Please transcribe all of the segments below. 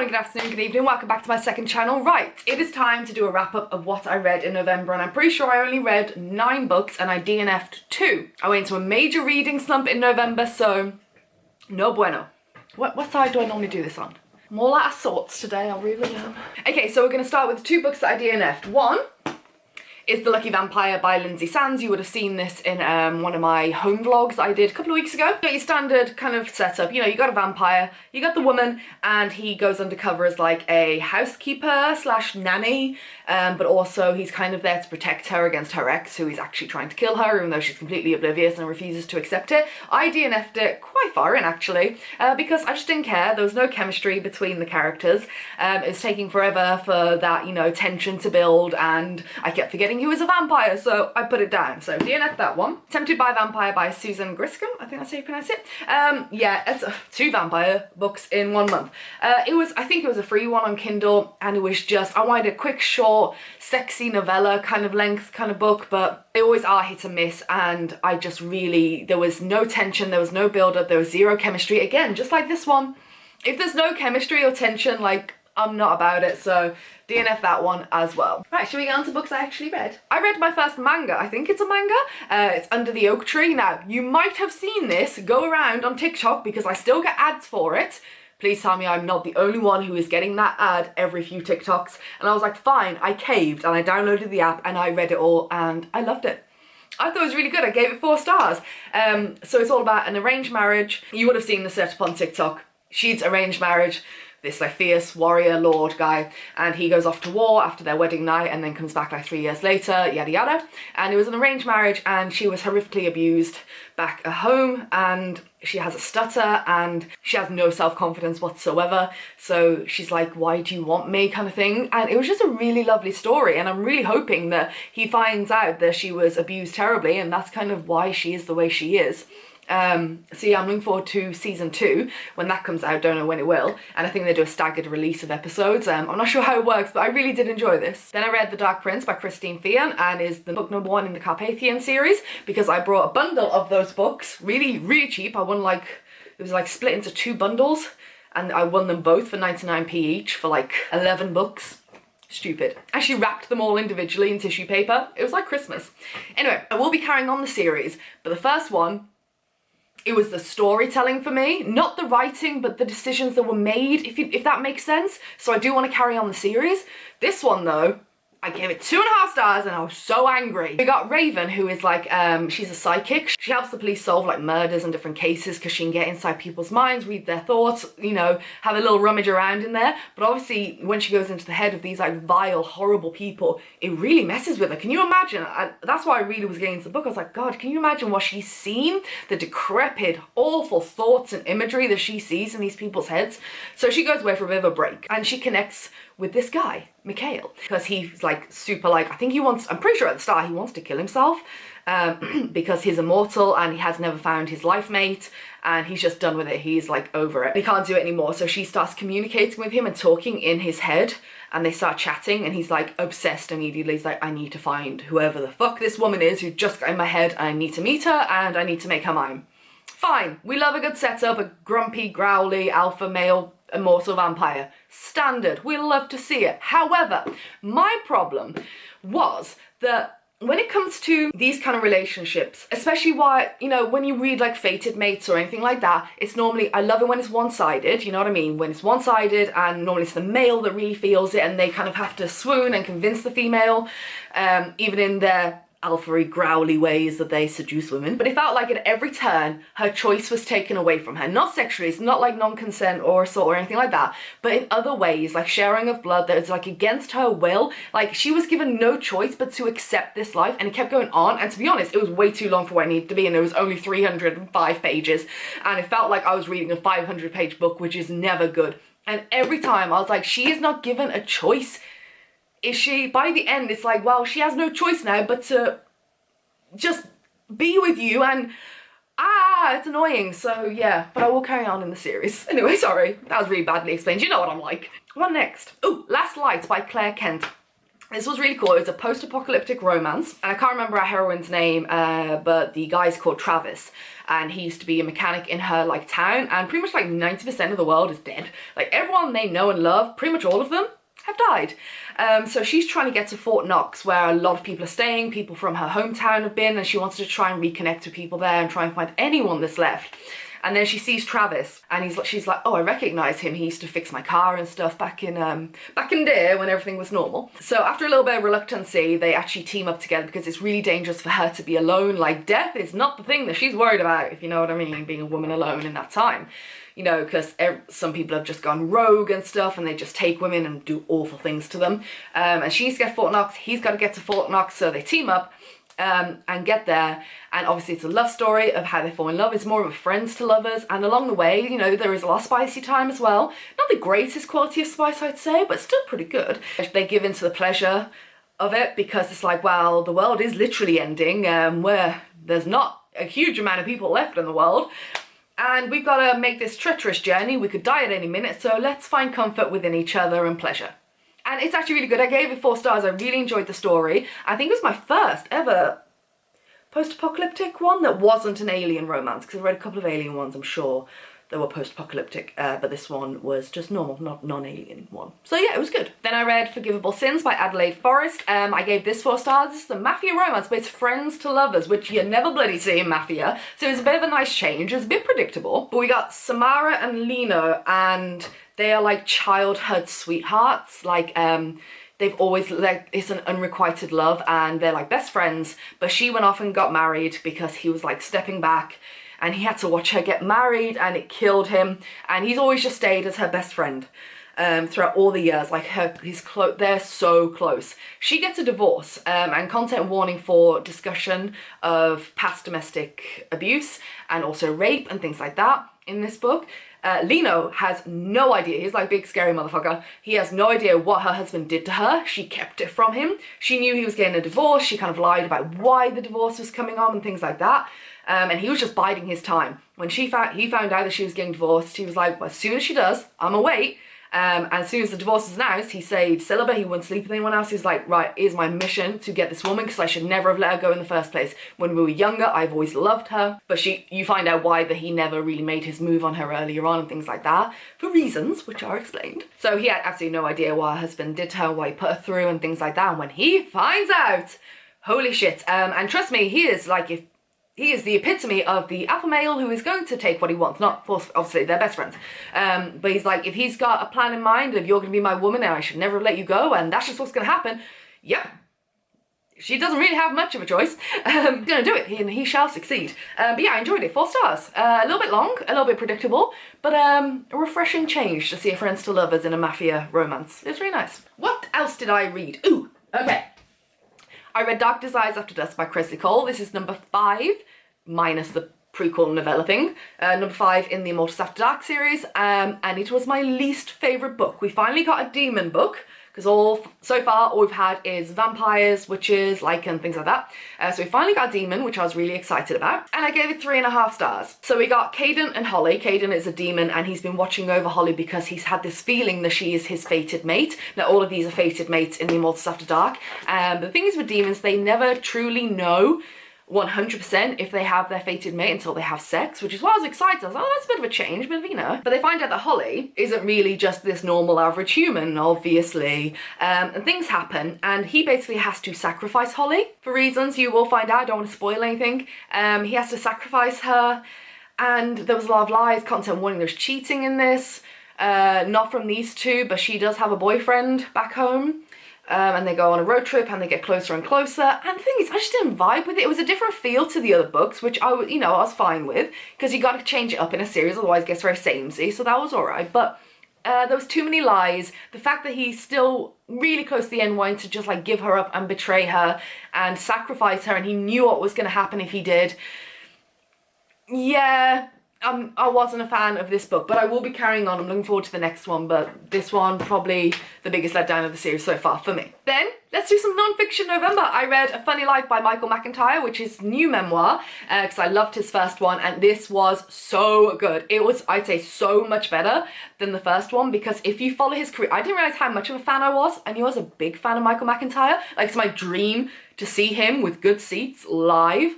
morning, good afternoon, good evening, welcome back to my second channel. Right, it is time to do a wrap up of what I read in November, and I'm pretty sure I only read 9 books and I DNF'd 2. I went into a major reading slump in November, so no bueno. What side do I normally do this on? I'm all out of sorts today, I really am. Okay, so we're going to start with 2 books that I DNF'd. One is The Lucky Vampire by Lindsay Sands. You would have seen this in one of my home vlogs I did a couple of weeks ago. You got your standard kind of setup, you know, you got a vampire, you got the woman, and he goes undercover as like a housekeeper slash nanny, but also he's kind of there to protect her against her ex, who is actually trying to kill her, even though she's completely oblivious and refuses to accept it. I DNF'd it quite far in, actually, because I just didn't care. There was no chemistry between the characters. It was taking forever for that, you know, tension to build, and I kept forgetting he was a vampire, so I put it down. So DNF that one. Tempted by a Vampire by Susan Griscom, I think that's how you pronounce it. Yeah, it's 2 vampire books in 1 month. I think it was a free one on Kindle, and it was just, I wanted a quick, short, sexy novella kind of length kind of book, but they always are hit and miss, and I just really, there was no tension, there was no build-up, there was 0 chemistry. Again, just like this one, if there's no chemistry or tension, like, I'm not about it, so DNF that one as well. Right, should we get on to books I actually read? I read my first manga. I think it's a manga. It's Under the Oak Tree. Now, you might have seen this go around on TikTok because I still get ads for it. Please tell me I'm not the only one who is getting that ad every few TikToks. And I was like, fine, I caved, and I downloaded the app and I read it all and I loved it. I thought it was really good. I gave it 4 stars. So it's all about an arranged marriage. You would have seen the setup on TikTok. She's arranged marriage, this like fierce warrior lord guy, and he goes off to war after their wedding night and then comes back like 3 years later, yada yada. And it was an arranged marriage, and she was horrifically abused back at home, and she has a stutter and she has no self-confidence whatsoever, so she's like, why do you want me, kind of thing. And it was just a really lovely story, and I'm really hoping that he finds out that she was abused terribly and that's kind of why she is the way she is. So yeah, I'm looking forward to season 2 when that comes out. Don't know when it will, and I think they do a staggered release of episodes. I'm not sure how it works, but I really did enjoy this. Then I read The Dark Prince by Christine Feehan, and is the book number 1 in the Carpathian series, because I brought a bundle of those books really cheap. I won like, it was like split into 2 bundles, and I won them both for 99p each for like 11 books. Stupid. I actually wrapped them all individually in tissue paper. It was like Christmas. Anyway, I will be carrying on the series, but the first one, it was the storytelling for me, not the writing, but the decisions that were made, if that makes sense. So I do want to carry on the series. This one though, I gave it 2.5 stars and I was so angry. We got Raven, who is like, she's a psychic. She helps the police solve like murders and different cases because she can get inside people's minds, read their thoughts, you know, have a little rummage around in there. But obviously when she goes into the head of these like vile, horrible people, it really messes with her. Can you imagine? That's why I really was getting into the book. I was like, God, can you imagine what she's seen? The decrepit, awful thoughts and imagery that she sees in these people's heads. So she goes away for a bit of a break, and she connects with this guy, Mikhail, because he's like super like, I think he wants, I'm pretty sure at the start he wants to kill himself because he's immortal and he has never found his life mate, and he's just done with it. He's like over it. He can't do it anymore. So she starts communicating with him and talking in his head, and they start chatting, and he's like obsessed immediately. He's like, I need to find whoever the fuck this woman is who just got in my head, and I need to meet her and I need to make her mine. Fine, we love a good setup, a grumpy, growly, alpha male immortal vampire. Standard, we love to see it. However, my problem was that when it comes to these kind of relationships, especially why, you know, when you read like Fated Mates or anything like that, it's normally, I love it when it's one-sided, you know what I mean? When it's one-sided, and normally it's the male that really feels it, and they kind of have to swoon and convince the female, even in their alpha-y, growly ways that they seduce women. But it felt like at every turn, her choice was taken away from her. Not sexually, it's not like non-consent or assault or anything like that, but in other ways, like sharing of blood that is like against her will. Like she was given no choice but to accept this life, and it kept going on. And to be honest, it was way too long for what it needed to be, and there was only 305 pages, and it felt like I was reading a 500-page book, which is never good. And every time I was like, she is not given a choice. Is she? By the end, it's like, well, she has no choice now but to just be with you, and it's annoying. So yeah, but I will carry on in the series. Anyway, sorry, that was really badly explained. You know what I'm like. What next? Oh, Last Light by Claire Kent. This was really cool. It was a post-apocalyptic romance, and I can't remember our heroine's name, but the guy's called Travis, and he used to be a mechanic in her like town, and pretty much like 90% of the world is dead. Like everyone they know and love, pretty much all of them, have died. So she's trying to get to Fort Knox, where a lot of people are staying, people from her hometown have been, and she wants to try and reconnect with people there and try and find anyone that's left. And then she sees Travis, and she's like, oh, I recognise him. He used to fix my car and stuff back in there when everything was normal. So after a little bit of reluctancy, they actually team up together because it's really dangerous for her to be alone. Like, death is not the thing that she's worried about, if you know what I mean, being a woman alone in that time. You know, because some people have just gone rogue and stuff, and they just take women and do awful things to them. And she needs to get to Fort Knox, he's got to get to Fort Knox, so they team up. And get there, and obviously it's a love story of how they fall in love. It's more of a friends to lovers, and along the way, you know, there is a lot of spicy time as well. Not the greatest quality of spice, I'd say, but still pretty good. They give into the pleasure of it because it's like, well, the world is literally ending, where there's not a huge amount of people left in the world, and we've got to make this treacherous journey. We could die at any minute, so let's find comfort within each other and pleasure. And it's actually really good. I gave it 4 stars. I really enjoyed the story. I think it was my first ever post-apocalyptic one that wasn't an alien romance, because I've read a couple of alien ones, I'm sure, that were post-apocalyptic, but this one was just normal, not non-alien one. So yeah, it was good. Then I read Forgivable Sins by Adelaide Forrest. I gave this 4 stars. This is a mafia romance, but it's friends to lovers, which you never bloody see in mafia. So it's a bit of a nice change. It's a bit predictable. But we got Samara and Lino, and they are like childhood sweethearts. Like, they've always, like, it's an unrequited love, and they're like best friends, but she went off and got married because he was like stepping back, and he had to watch her get married, and it killed him, and he's always just stayed as her best friend throughout all the years. Like, they're so close. She gets a divorce, and content warning for discussion of past domestic abuse and also rape and things like that in this book. Lino has no idea. He's like big scary motherfucker. He has no idea what her husband did to her. She kept it from him. She knew he was getting a divorce. She kind of lied about why the divorce was coming on and things like that. And he was just biding his time. When he found out that she was getting divorced, he was like, well, as soon as she does, I'm gonna wait. And as soon as the divorce is announced, he stayed celibate. He wouldn't sleep with anyone else. He's like, right, here's my mission to get this woman, because I should never have let her go in the first place. When we were younger, I've always loved her. But you find out why, that he never really made his move on her earlier on and things like that, for reasons which are explained. So he had absolutely no idea what her husband did to her, why he put her through and things like that. And when he finds out, holy shit. And trust me, he is like, he is the epitome of the alpha male who is going to take what he wants. Not, obviously, they're best friends. But he's like, if he's got a plan in mind of, you're going to be my woman and I should never let you go, and that's just what's going to happen, yep. She doesn't really have much of a choice. He's going to do it, and he shall succeed. But yeah, I enjoyed it. 4 stars. A little bit long, a little bit predictable, but a refreshing change to see a friends to lovers in a mafia romance. It was really nice. What else did I read? Ooh, okay. I read Dark Desires After Dusk by Kresley Cole. This is number 5, minus the prequel novella thing. Number 5 in the Immortals After Dark series, and it was my least favourite book. We finally got a demon book, because so far all we've had is vampires, witches, lycan, things like that. So we finally got a demon, which I was really excited about, and I gave it 3.5 stars. So we got Caden and Holly. Caden is a demon, and he's been watching over Holly because he's had this feeling that she is his fated mate. Now, all of these are fated mates in the Immortals After Dark. The thing is with demons, they never truly know 100% if they have their fated mate until they have sex, which is why I was excited. I was like, oh, that's a bit of a change, but you know. But they find out that Holly isn't really just this normal average human, obviously, and things happen, and he basically has to sacrifice Holly for reasons you will find out. I don't want to spoil anything. He has to sacrifice her, and there was a lot of lies, content warning, there's cheating in this. Not from these two, but she does have a boyfriend back home. And they go on a road trip and they get closer and closer, and the thing is, I just didn't vibe with it. It was a different feel to the other books, which I was fine with, because you got to change it up in a series, otherwise it gets very samey, so that was alright. But there was too many lies. The fact that he's still really close to the end, wanting to just like give her up and betray her and sacrifice her, and he knew what was going to happen if he did. Yeah, I wasn't a fan of this book, but I will be carrying on. I'm looking forward to the next one, but this one probably the biggest letdown of the series so far for me. Then let's do some non-fiction November. I read A Funny Life by Michael McIntyre, which is new memoir, because I loved his first one, and this was so good. It was, I'd say, so much better than the first one, because if you follow his career, I didn't realize how much of a fan I was. I knew I was a big fan of Michael McIntyre. Like, it's my dream to see him with good seats live.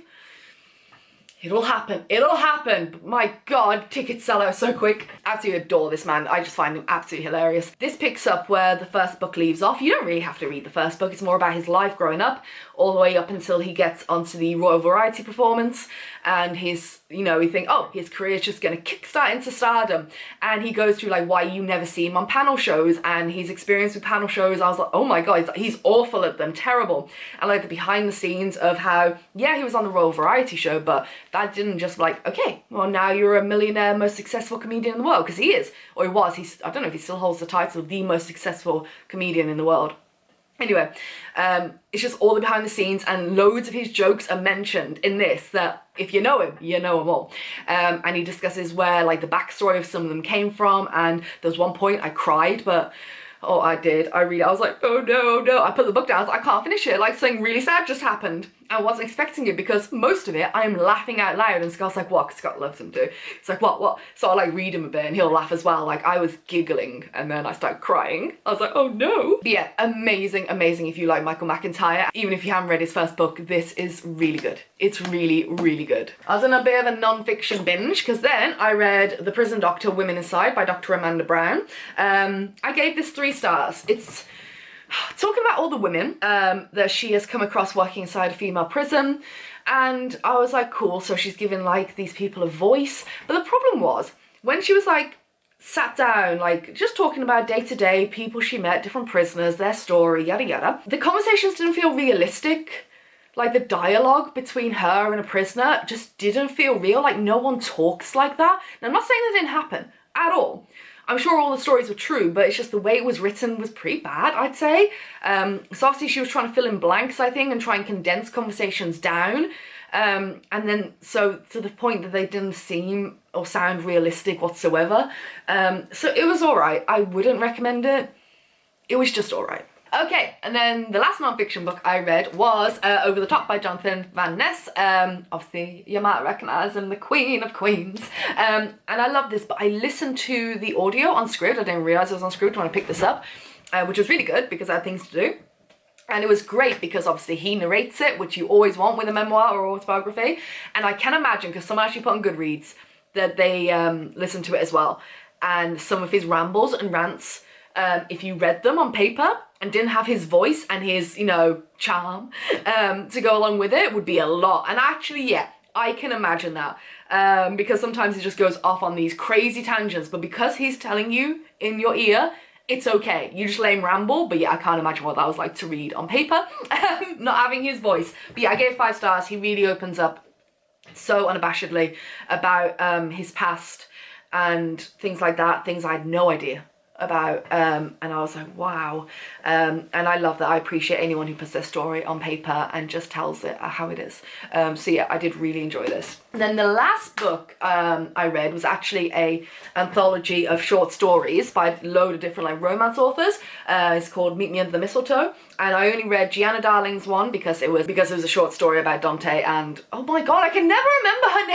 It'll happen. It'll happen. My God, tickets sell out so quick. Absolutely adore this man. I just find him absolutely hilarious. This picks up where the first book leaves off. You don't really have to read the first book. It's more about his life growing up, all the way up until he gets onto the Royal Variety performance, and his, you know, you think, oh, his career's just gonna kickstart into stardom. And he goes through like why you never see him on panel shows and his experience with panel shows. I was like, oh my God, he's awful at them, terrible. And like the behind the scenes of how, yeah, he was on the Royal Variety show, but that didn't just like, okay, well now you're a millionaire, most successful comedian in the world, because he is, or he was. I don't know if he still holds the title of the most successful comedian in the world. Anyway, it's just all the behind the scenes, and loads of his jokes are mentioned in this that if you know him, you know them all. And he discusses where like the backstory of some of them came from, and there was one point I cried, but oh, I did. I was like, oh no, no. I put the book down, I was like, I can't finish it. Like something really sad just happened. I wasn't expecting it because most of it I am laughing out loud, and Scott's like, what? Because Scott loves him too. It's like, what? So I like read him a bit and he'll laugh as well. Like I was giggling and then I started crying. I was like, oh no. But yeah, amazing, amazing if you like Michael McIntyre. Even if you haven't read his first book, this is really good. It's really, really good. I was in a bit of a non-fiction binge because then I read The Prison Doctor, Women Inside by Dr. Amanda Brown. I gave this 3 stars. It's talking about all the women that she has come across working inside a female prison, and I was like, cool, so she's giving like these people a voice. But the problem was when she was like sat down, like just talking about day-to-day people she met, different prisoners, their story, yada yada, the conversations didn't feel realistic. Like the dialogue between her and a prisoner just didn't feel real. Like no one talks like that. Now I'm not saying that didn't happen at all. I'm sure all the stories were true, but it's just the way it was written was pretty bad, I'd say. So obviously she was trying to fill in blanks, I think, and try and condense conversations down. And then, so to the point that they didn't seem or sound realistic whatsoever. So it was all right. I wouldn't recommend it. It was just all right. Okay, and then the last non-fiction book I read was Over the Top by Jonathan Van Ness. Obviously, you might recognise him, the Queen of Queens. And I love this, but I listened to the audio on Scribd. I didn't realise it was on Scribd when I picked this up, which was really good because I had things to do. And it was great because obviously he narrates it, which you always want with a memoir or autobiography. And I can imagine, because someone actually put on Goodreads, that they listen to it as well. And some of his rambles and rants, if you read them on paper and didn't have his voice and his, you know, charm to go along with it, would be a lot. And actually, yeah, I can imagine that, because sometimes he just goes off on these crazy tangents, but because he's telling you in your ear, it's okay. You just let him ramble. But yeah, I can't imagine what that was like to read on paper, not having his voice. But yeah, I gave 5 stars. He really opens up so unabashedly about his past and things like that, things I had no idea about, and I was like, wow. And I love that. I appreciate anyone who puts their story on paper and just tells it how it is. So yeah, I did really enjoy this. And then the last book I read was actually a anthology of short stories by a load of different like romance authors. It's called Meet Me Under the Mistletoe, and I only read Gianna Darling's one because it was a short story about Dante and, oh my god, I can never remember her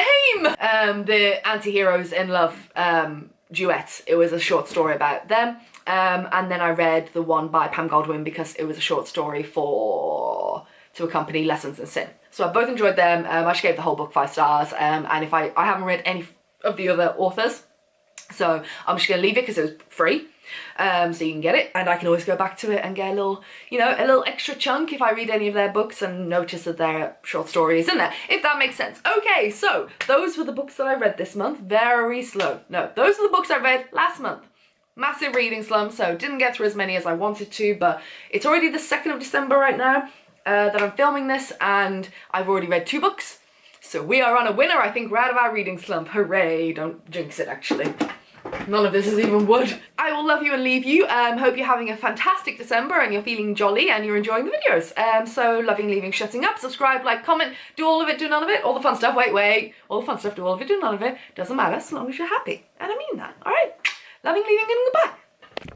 name, the anti-heroes in love duet. It was a short story about them, and then I read the one by Pam Godwin because it was a short story to accompany Lessons in Sin. So I both enjoyed them. I just gave the whole book 5 stars, and if I haven't read any of the other authors, so I'm just gonna leave it because it was free, so you can get it, and I can always go back to it and get a little, you know, a little extra chunk if I read any of their books and notice that their short story is in there, if that makes sense. Okay, so those were the books that I read this month. Very slow. No, those are the books I read last month. Massive reading slump, so didn't get through as many as I wanted to, but it's already the 2nd of December right now that I'm filming this, and I've already read 2 books. So we are on a winner. I think we're out of our reading slump. Hooray, don't jinx it actually. None of this is even wood. I will love you and leave you. Hope you're having a fantastic December and you're feeling jolly and you're enjoying the videos. So loving, leaving, shutting up, subscribe, like, comment, do all of it, do none of it, all the fun stuff. Wait, all the fun stuff, do all of it, do none of it. Doesn't matter, so long as you're happy. And I mean that, all right? Loving, leaving, and goodbye.